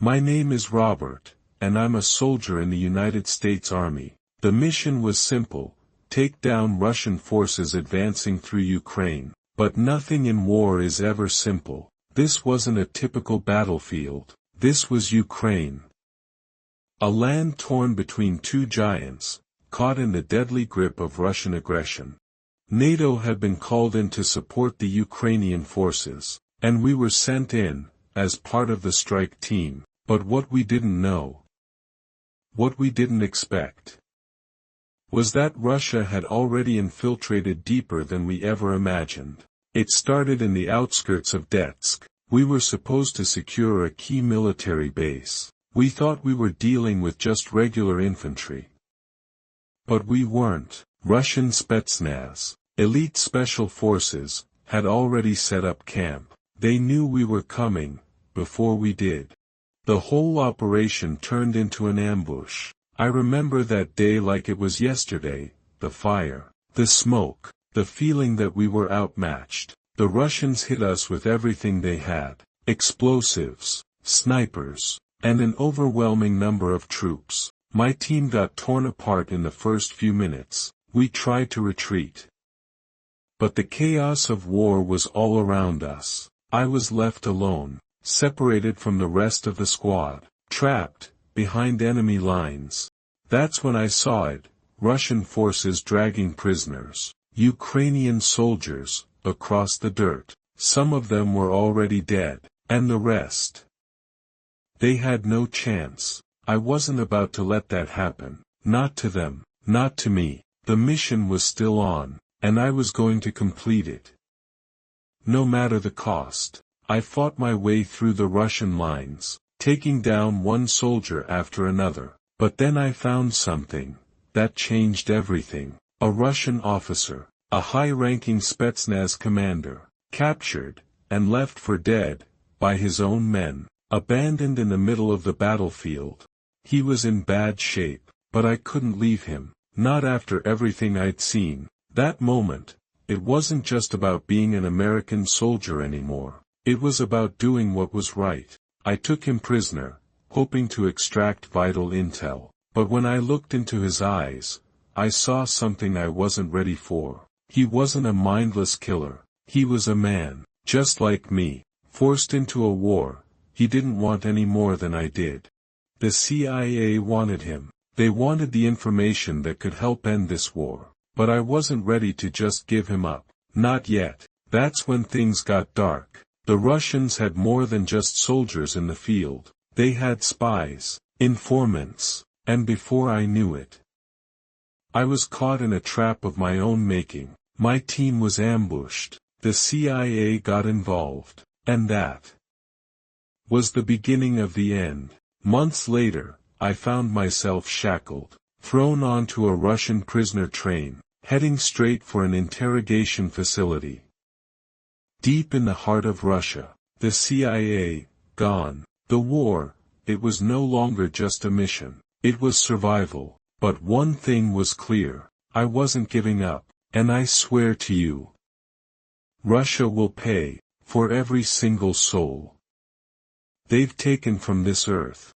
My name is Robert, and I'm a soldier in the United States Army. The mission was simple: take down Russian forces advancing through Ukraine. But nothing in war is ever simple. This wasn't a typical battlefield. This was Ukraine. A land torn between two giants, caught in the deadly grip of Russian aggression. NATO had been called in to support the Ukrainian forces, and we were sent in, as part of the strike team. But what we didn't know, what we didn't expect, was that Russia had already infiltrated deeper than we ever imagined. It started in the outskirts of Donetsk. We were supposed to secure a key military base. We thought we were dealing with just regular infantry. But we weren't. Russian Spetsnaz, elite special forces, had already set up camp. They knew we were coming, before we did. The whole operation turned into an ambush. I remember that day like it was yesterday: the fire, the smoke, the feeling that we were outmatched. The Russians hit us with everything they had: explosives, snipers, and an overwhelming number of troops. My team got torn apart in the first few minutes. We tried to retreat, but the chaos of war was all around us. I was left alone, separated from the rest of the squad, trapped behind enemy lines. That's when I saw it: Russian forces dragging prisoners, Ukrainian soldiers, across the dirt. Some of them were already dead, and the rest, they had no chance. I wasn't about to let that happen. Not to them, not to me. The mission was still on, and I was going to complete it. No matter the cost. I fought my way through the Russian lines, taking down one soldier after another. But then I found something that changed everything. A Russian officer, a high-ranking Spetsnaz commander, captured, and left for dead, by his own men, abandoned in the middle of the battlefield. He was in bad shape, but I couldn't leave him, not after everything I'd seen. That moment, it wasn't just about being an American soldier anymore. It was about doing what was right. I took him prisoner, hoping to extract vital intel. But when I looked into his eyes, I saw something I wasn't ready for. He wasn't a mindless killer. He was a man, just like me, forced into a war he didn't want any more than I did. The CIA wanted him. They wanted the information that could help end this war. But I wasn't ready to just give him up. Not yet. That's when things got dark. The Russians had more than just soldiers in the field. They had spies, informants, and before I knew it, I was caught in a trap of my own making. My team was ambushed. The CIA got involved. And that was the beginning of the end. Months later, I found myself shackled, thrown onto a Russian prisoner train, heading straight for an interrogation facility. Deep in the heart of Russia, the CIA, gone. The war, it was no longer just a mission. It was survival. But one thing was clear: I wasn't giving up, and I swear to you, Russia will pay for every single soul they've taken from this earth.